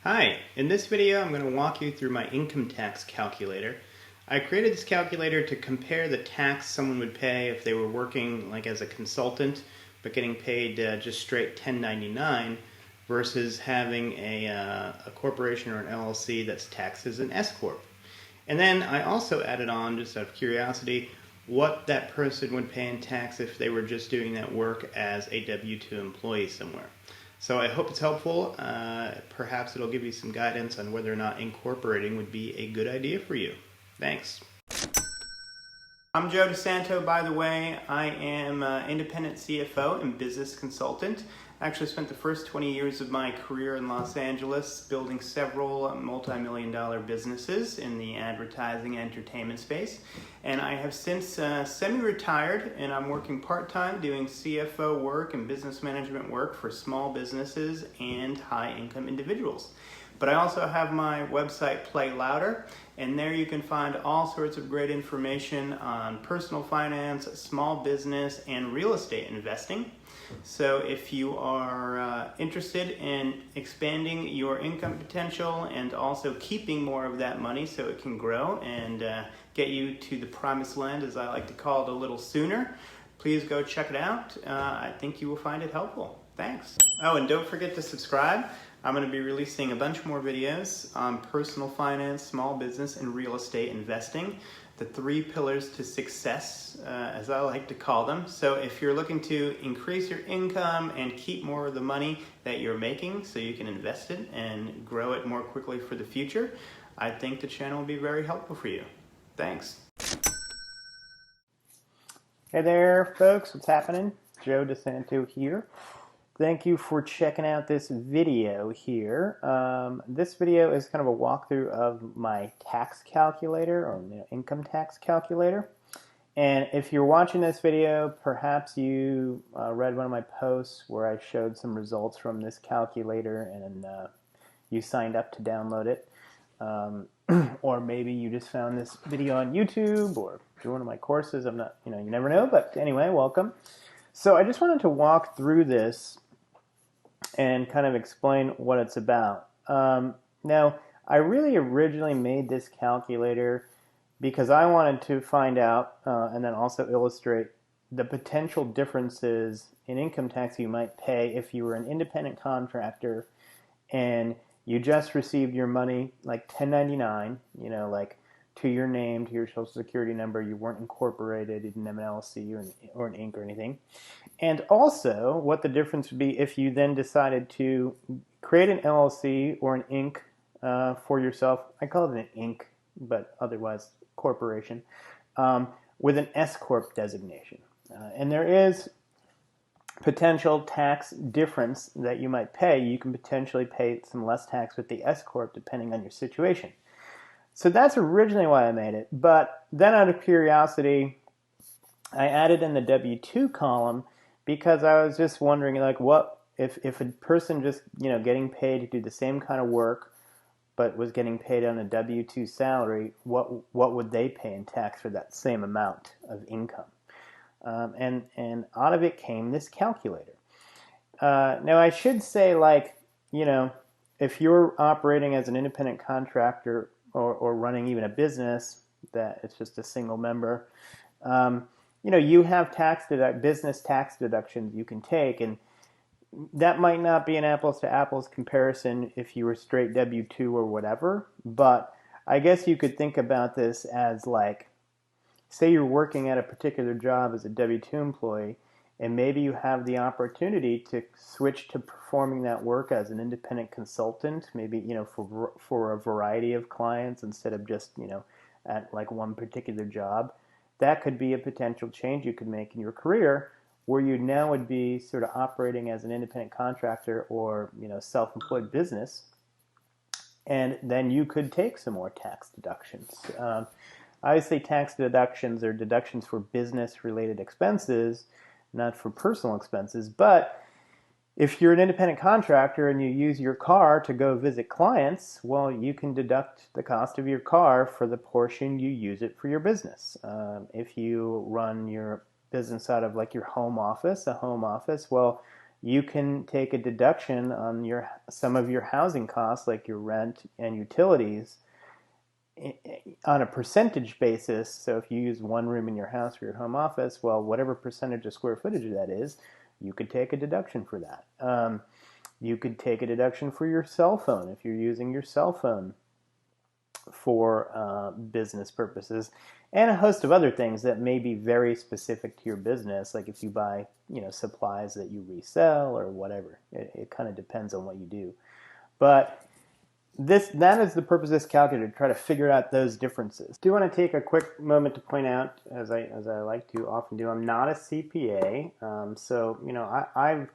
Hi, in this video I'm going to walk you through my income tax calculator. I created this calculator to compare the tax someone would pay if they were working like as a consultant but getting paid just straight 1099 versus having a corporation or an LLC that's taxed as an S Corp. And then I also added on, just out of curiosity, what that person would pay in tax if they were just doing that work as a W-2 employee somewhere. So I hope it's helpful. Perhaps it'll give you some guidance on whether or not incorporating would be a good idea for you. Thanks. I'm Joe DiSanto, by the way. I am an independent CFO and business consultant. I actually spent the first 20 years of my career in Los Angeles building several multi-million-dollar businesses in the advertising and entertainment space. And I have since semi-retired, and I'm working part-time doing CFO work and business management work for small businesses and high-income individuals. But I also have my website, Play Louder, and there you can find all sorts of great information on personal finance, small business, and real estate investing. So if you are interested in expanding your income potential and also keeping more of that money so it can grow and get you to the promised land, as I like to call it, a little sooner, please go check it out. I think you will find it helpful. Thanks. Oh, and don't forget to subscribe. I'm going to be releasing a bunch more videos on personal finance, small business, and real estate investing. The 3 pillars to success, as I like to call them. So if you're looking to increase your income and keep more of the money that you're making so you can invest it and grow it more quickly for the future, I think the channel will be very helpful for you. Thanks. Hey there, folks. What's happening? Joe DiSanto here. Thank you for checking out this video here. This video is kind of a walkthrough of my tax calculator, or income tax calculator. And if you're watching this video, perhaps you read one of my posts where I showed some results from this calculator and you signed up to download it. Or maybe you just found this video on YouTube or through one of my courses. I'm not, you never know, but anyway, welcome. So I just wanted to walk through this and kind of explain what it's about. Now, I really originally made this calculator because I wanted to find out and then also illustrate the potential differences in income tax you might pay if you were an independent contractor and you just received your money like 1099, like to your name, to your social security number, you weren't incorporated, you didn't have an LLC or an Inc. or anything. And also what the difference would be if you then decided to create an LLC or an Inc. For yourself. I call it an Inc., but otherwise corporation, with an S Corp designation. And there is potential tax difference that you might pay. You can potentially pay some less tax with the S Corp depending on your situation. So that's originally why I made it, but then out of curiosity, I added in the W-2 column because I was just wondering, like, what if a person just, getting paid to do the same kind of work, but was getting paid on a W-2 salary, what would they pay in tax for that same amount of income? And out of it came this calculator. Now I should say, if you're operating as an independent contractor or running even a business that it's just a single member, you have business tax deductions you can take, and that might not be an apples to apples comparison if you were straight W-2 or whatever, but I guess you could think about this as say you're working at a particular job as a W-2 employee, and maybe you have the opportunity to switch to performing that work as an independent consultant, maybe, for a variety of clients instead of just, at one particular job. That could be a potential change you could make in your career where you now would be sort of operating as an independent contractor or, self-employed business. And then you could take some more tax deductions. Obviously, tax deductions are deductions for business-related expenses, not for personal expenses. But if you're an independent contractor and you use your car to go visit clients, well, you can deduct the cost of your car for the portion you use it for your business. If you run your business out of your home office, well, you can take a deduction on some of your housing costs, like your rent and utilities, on a percentage basis. So if you use one room in your house for your home office, well, whatever percentage of square footage that is, you could take a deduction for that. You could take a deduction for your cell phone if you're using your cell phone for business purposes, and a host of other things that may be very specific to your business, like if you buy supplies that you resell or whatever. It kind of depends on what you do. But that is the purpose of this calculator, to try to figure out those differences. I do want to take a quick moment to point out, as I like to often do, I'm not a CPA, so I've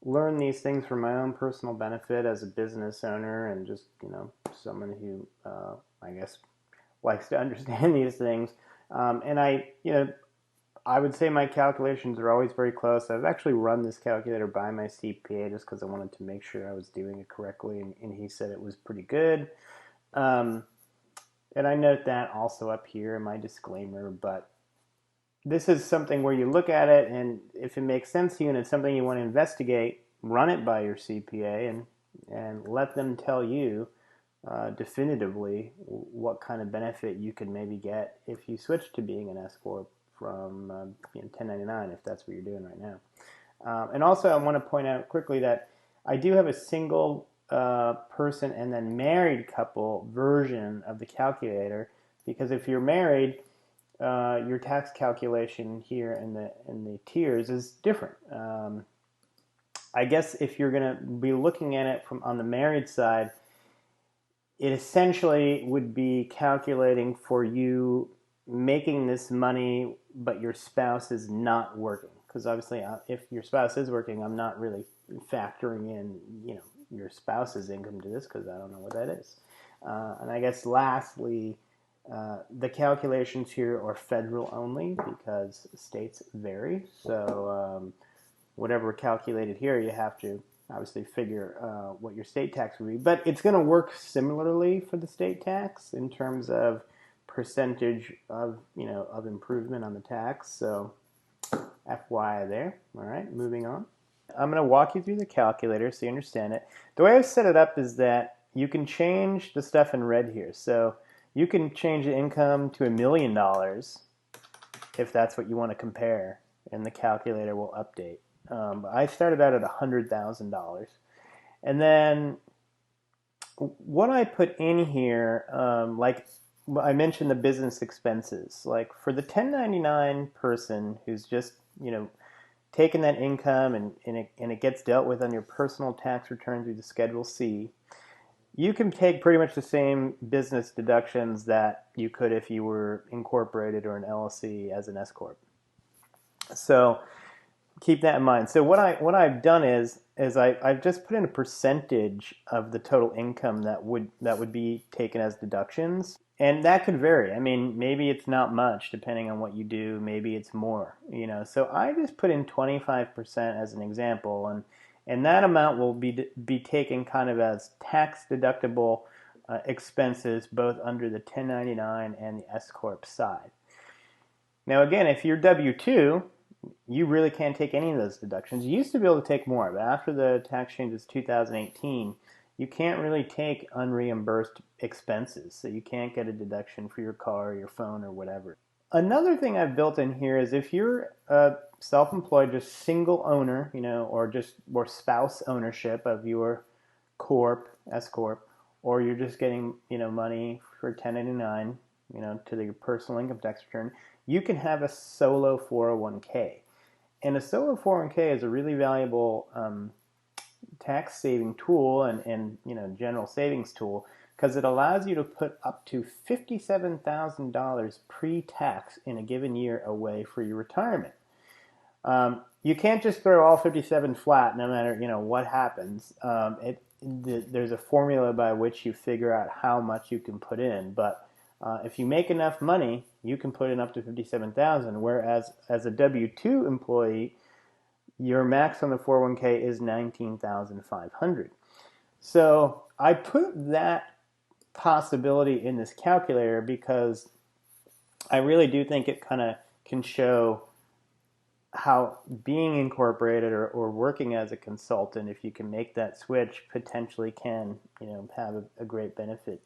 learned these things for my own personal benefit as a business owner, and just someone who I guess likes to understand these things. And I would say my calculations are always very close. I've actually run this calculator by my CPA just because I wanted to make sure I was doing it correctly, and he said it was pretty good. And I note that also up here in my disclaimer, but this is something where you look at it, and if it makes sense to you and it's something you want to investigate, run it by your CPA and let them tell you definitively what kind of benefit you could maybe get if you switch to being an S Corp from 1099, if that's what you're doing right now. And also I want to point out quickly that I do have a single person and then married couple version of the calculator, because if you're married, your tax calculation here in the tiers is different. I guess if you're going to be looking at it on the married side, it essentially would be calculating for you making this money, but your spouse is not working. Because obviously, if your spouse is working, I'm not really factoring in, your spouse's income to this, because I don't know what that is. And I guess lastly, the calculations here are federal only, because states vary. So whatever calculated here, you have to obviously figure what your state tax would be. But it's going to work similarly for the state tax in terms of percentage of improvement on the tax. So FYI there. All right, moving on. I'm going to walk you through the calculator so you understand it. The way I've set it up is that you can change the stuff in red here. So you can change the income to $1 million if that's what you want to compare, and the calculator will update. But I started out at $100,000. And then what I put in here, like I mentioned the business expenses. Like for the 1099 person who's just, taking that income and it gets dealt with on your personal tax return through the Schedule C, you can take pretty much the same business deductions that you could if you were incorporated or an LLC as an S Corp. So keep that in mind. So what I've done is I've just put in a percentage of the total income that would be taken as deductions, and that could vary. I mean, maybe it's not much depending on what you do. Maybe it's more. So I just put in 25% as an example, and that amount will be taken kind of as tax deductible expenses, both under the 1099 and the S Corp side. Now again, if you're W-2, you really can't take any of those deductions. You used to be able to take more, but after the tax changes 2018, you can't really take unreimbursed expenses. So you can't get a deduction for your car, your phone, or whatever. Another thing I've built in here is if you're self-employed, just single owner, or spouse ownership of your corp, S Corp, or you're just getting, money for 1099, to your personal income tax return, you can have a solo 401k. And a solo 401k is a really valuable tax saving tool and general savings tool, because it allows you to put up to $57,000 pre-tax in a given year away for your retirement. You can't just throw all 57 flat no matter what happens. There's a formula by which you figure out how much you can put in, but if you make enough money, you can put in up to $57,000. Whereas as a W-2 employee, your max on the 401k is $19,500. So I put that possibility in this calculator because I really do think it kind of can show how being incorporated or working as a consultant, if you can make that switch, potentially can have a great benefit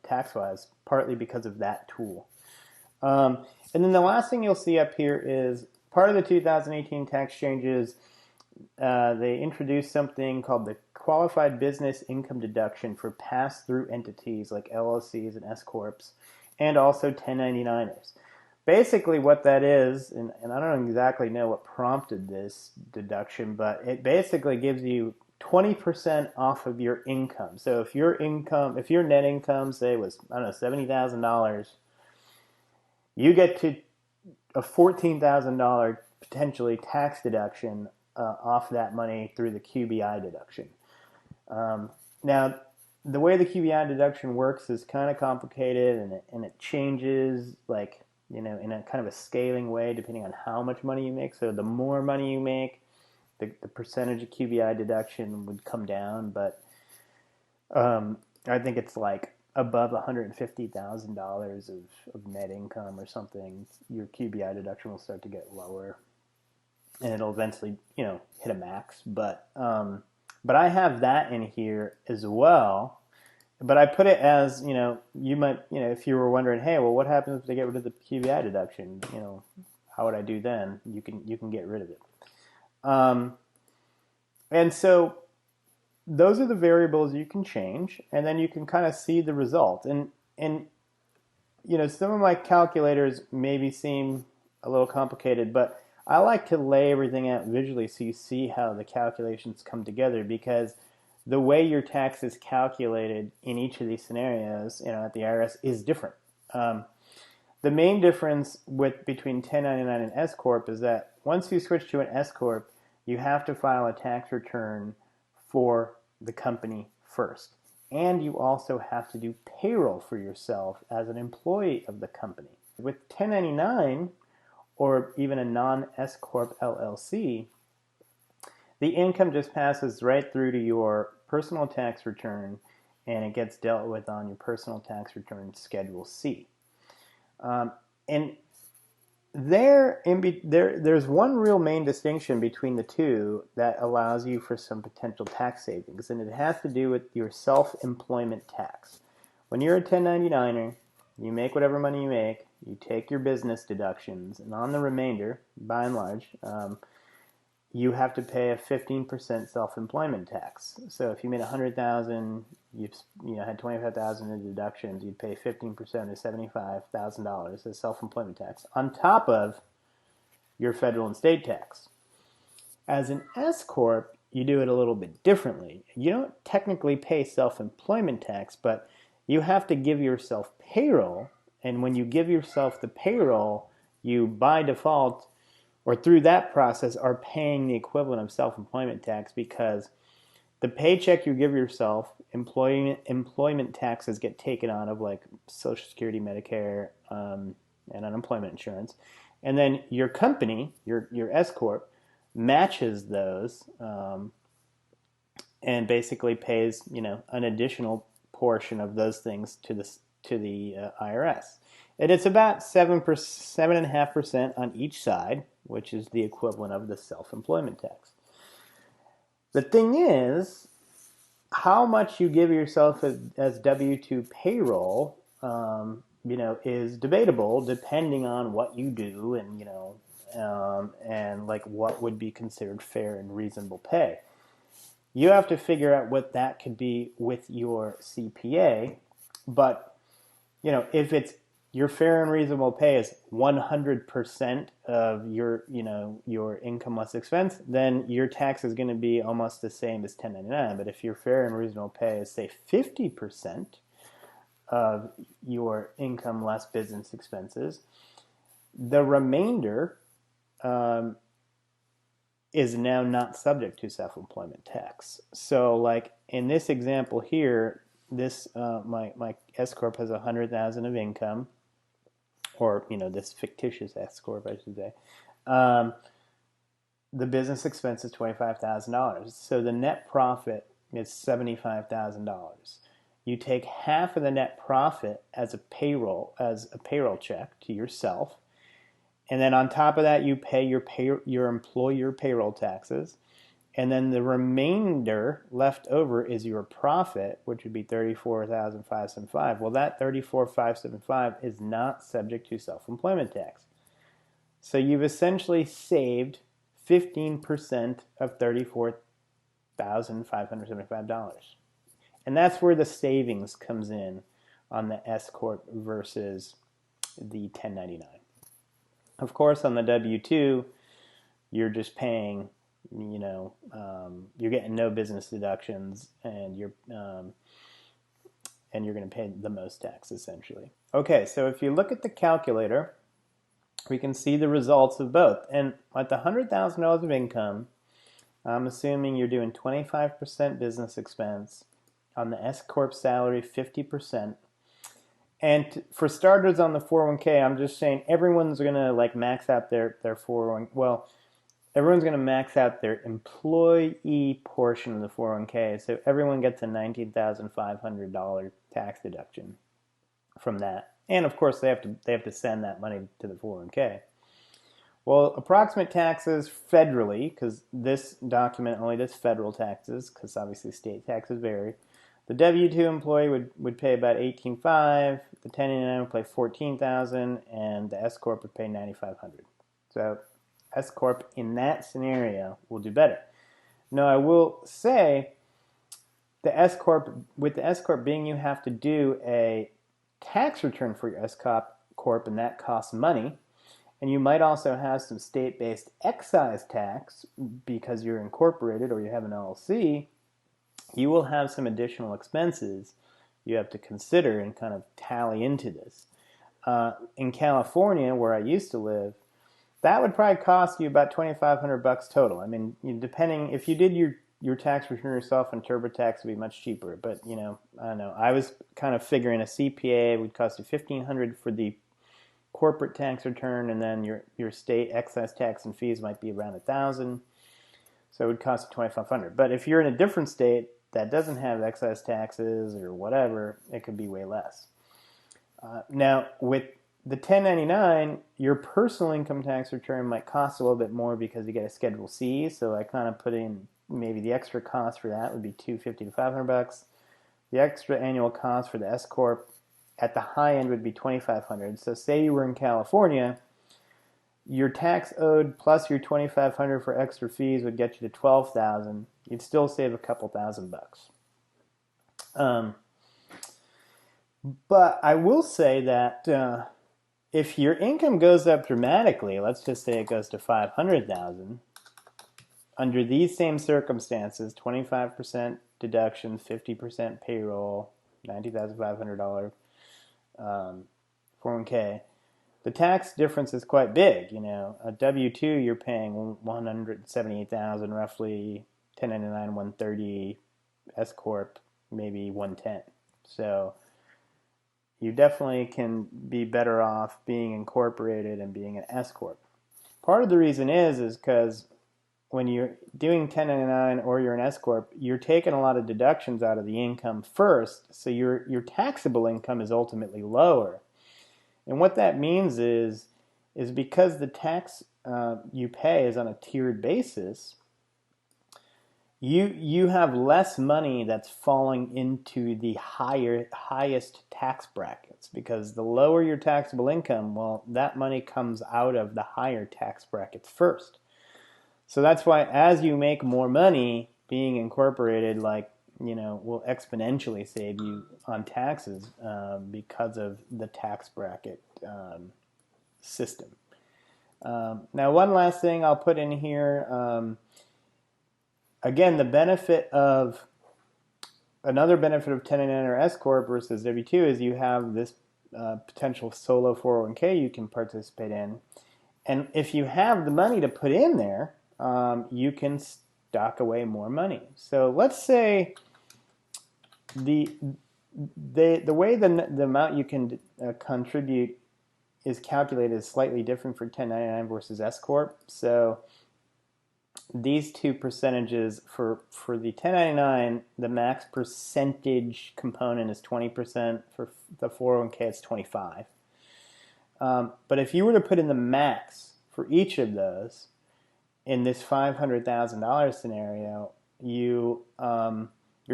tax-wise, partly because of that tool. And then the last thing you'll see up here is part of the 2018 tax changes. They introduced something called the Qualified Business Income Deduction for pass-through entities like LLCs and S Corps, and also 1099ers. Basically what that is, and I don't exactly know what prompted this deduction, but it basically gives you 20% off of your income. So if your net income, say, was, I don't know, $70,000, you get to a $14,000 potentially tax deduction off that money through the QBI deduction. Now, the way the QBI deduction works is kind of complicated, and it changes in a kind of a scaling way depending on how much money you make. So the more money you make, the percentage of QBI deduction would come down. But I think it's like above $150,000 of net income or something, your QBI deduction will start to get lower, and it'll eventually hit a max. But I have that in here as well. But I put it as, you might, if you were wondering, hey, well, what happens if they get rid of the QBI deduction? How would I do then? You can get rid of it. And so those are the variables you can change, and then you can kind of see the result. And some of my calculators maybe seem a little complicated, but I like to lay everything out visually so you see how the calculations come together, because the way your tax is calculated in each of these scenarios, at the IRS is different. The main difference between 1099 and S Corp is that once you switch to an S Corp, you have to file a tax return for the company first. And you also have to do payroll for yourself as an employee of the company. With 1099, or even a non-S Corp LLC, the income just passes right through to your personal tax return, and it gets dealt with on your personal tax return Schedule C. And there's one real main distinction between the two that allows you for some potential tax savings, and it has to do with your self-employment tax. When you're a 1099er, you make whatever money you make, you take your business deductions, and on the remainder, by and large, you have to pay a 15% self-employment tax. So if you made $100,000, you had $25,000 in deductions, you'd pay 15% of $75,000 as self-employment tax on top of your federal and state tax. As an S Corp, you do it a little bit differently. You don't technically pay self-employment tax, but you have to give yourself payroll, and when you give yourself the payroll, you by default or through that process are paying the equivalent of self-employment tax, because the paycheck you give yourself, employment taxes get taken out of, like Social Security, Medicare, and unemployment insurance. And then your company, your S Corp, matches those and basically pays an additional portion of those things to the IRS. And it's about 7.5% on each side, which is the equivalent of the self-employment tax. The thing is, how much you give yourself as W-2 payroll, is debatable depending on what you do and like what would be considered fair and reasonable pay. You have to figure out what that could be with your CPA, but if it's your fair and reasonable pay is 100% of your income less expense, then your tax is going to be almost the same as 1099. But if your fair and reasonable pay is, say, 50% of your income less business expenses, the remainder is now not subject to self-employment tax. So, like in this example here, this my S Corp has $100,000 of income, or this fictitious S Corp, I should say. The business expense is $25,000, so the net profit is $75,000. You take half of the net profit as a payroll check to yourself, And then on top of that, you pay your employer payroll taxes. And then the remainder left over is your profit, which would be $34,575. Well, that $34,575 is not subject to self-employment tax. So you've essentially saved 15% of $34,575. And that's where the savings comes in on the S Corp versus the 1099. Of course, on the W-2, you're just paying, you're getting no business deductions, and you're going to pay the most tax, essentially. Okay, so if you look at the calculator, we can see the results of both. And at the $100,000 of income, I'm assuming you're doing 25% business expense. On the S Corp salary, 50%. And for starters on the 401k, I'm just saying everyone's going to max out their 401k. Well, everyone's going to max out their employee portion of the 401k. So everyone gets a $19,500 tax deduction from that. And of course, they have to send that money to the 401k. Well, approximate taxes federally, because this document only does federal taxes, because obviously state taxes vary. The W-2 employee would pay about $18,500, the 1099 would pay $14,000, and the S Corp would pay $9,500. So S Corp in that scenario will do better. Now I will say with the S Corp being you have to do a tax return for your S Corp, and that costs money. And you might also have some state-based excise tax because you're incorporated or you have an LLC. You will have some additional expenses you have to consider and kind of tally into this. In California, where I used to live, that would probably cost you about $2,500 total. I mean, depending, if you did your tax return yourself, and TurboTax would be much cheaper. But, I don't know. I was kind of figuring a CPA would cost you $1,500 for the corporate tax return, and then your state excise tax and fees might be around $1,000. So it would cost you $2,500. But if you're in a different state that doesn't have excise taxes or whatever, it could be way less. Now, with the 1099, your personal income tax return might cost a little bit more because you get a Schedule C. So I kind of put in maybe the extra cost for that would be $250 to $500. The extra annual cost for the S Corp at the high end would be $2,500. So say you were in California, your tax owed plus your $2,500 for extra fees would get you to $12,000. You'd still save a couple $1,000. But I will say that if your income goes up dramatically, let's just say it goes to $500,000, under these same circumstances, 25% deduction, 50% payroll, $90,500 401k, the tax difference is quite big. A W-2 you're paying $178,000 roughly, 1099 $130, S Corp maybe $110. So you definitely can be better off being incorporated and being an S Corp. Part of the reason is because when you're doing 1099 or you're an S Corp, you're taking a lot of deductions out of the income first, so your taxable income is ultimately lower. And what that means is because the tax you pay is on a tiered basis, you have less money that's falling into the highest tax brackets, because the lower your taxable income, well, that money comes out of the higher tax brackets first. So that's why as you make more money, being incorporated will exponentially save you on taxes because of the tax bracket system. Now, one last thing I'll put in here. Again, another benefit of 1099 or S Corp versus W-2 is you have this potential solo 401k you can participate in. And if you have the money to put in there, you can stock away more money. So let's say the way the amount you can contribute is calculated is slightly different for 1099 versus S Corp. So these two percentages for the 1099, the max percentage component is 20%. For the 401k, it's 25%. But if you were to put in the max for each of those in this $500,000 scenario, your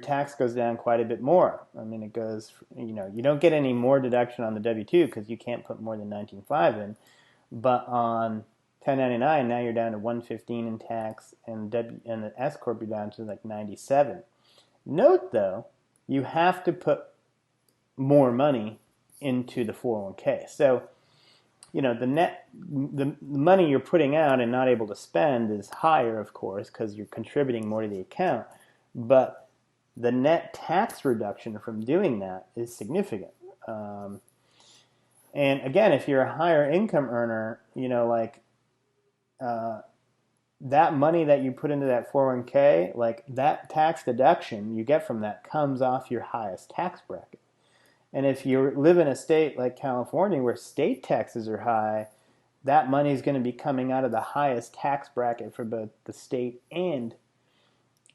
tax goes down quite a bit more. I mean, it goes, you don't get any more deduction on the W-2 because you can't put more than 19.5 in. But on 1099, now you're down to 115 in tax, and the S Corp you're down to like 97. Note though, you have to put more money into the 401k. So, the money you're putting out and not able to spend is higher, of course, because you're contributing more to the account. But the net tax reduction from doing that is significant. And again, if you're a higher income earner, that money that you put into that 401k, like that tax deduction you get from that comes off your highest tax bracket. And if you live in a state like California where state taxes are high, that money is going to be coming out of the highest tax bracket for both the state and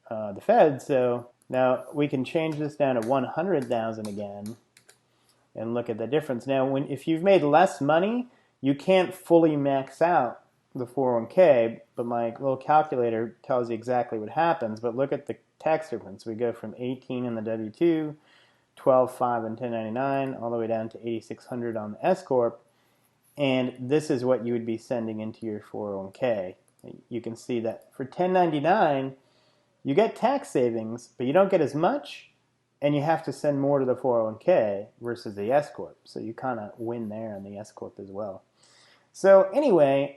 the Fed. So now we can change this down to 100,000 again and look at the difference. Now, if you've made less money, you can't fully max out the 401k, but my little calculator tells you exactly what happens. But look at the tax difference. We go from 18 in the W-2, 12.5 in 1099, all the way down to 8,600 on the S Corp. And this is what you would be sending into your 401k. You can see that for 1099, you get tax savings, but you don't get as much, and you have to send more to the 401k versus the S Corp. So you kind of win there on the S Corp as well. So anyway,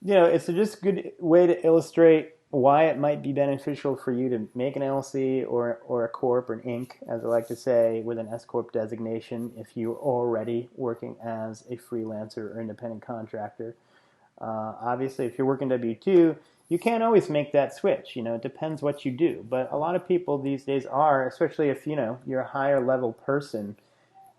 it's just a good way to illustrate why it might be beneficial for you to make an LLC or a Corp or an Inc., as I like to say, with an S Corp designation if you're already working as a freelancer or independent contractor. Obviously, if you're working W-2, you can't always make that switch. It depends what you do. But a lot of people these days are, especially if, you're a higher level person,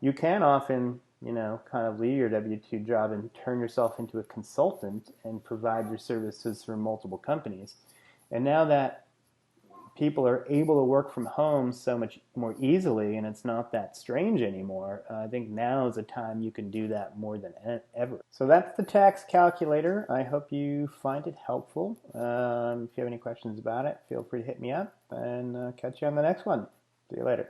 you can often, kind of leave your W-2 job and turn yourself into a consultant and provide your services for multiple companies. And now that people are able to work from home so much more easily and it's not that strange anymore, I think now is the time you can do that more than ever. So that's the tax calculator. I hope you find it helpful. If you have any questions about it, feel free to hit me up, and catch you on the next one. See you later.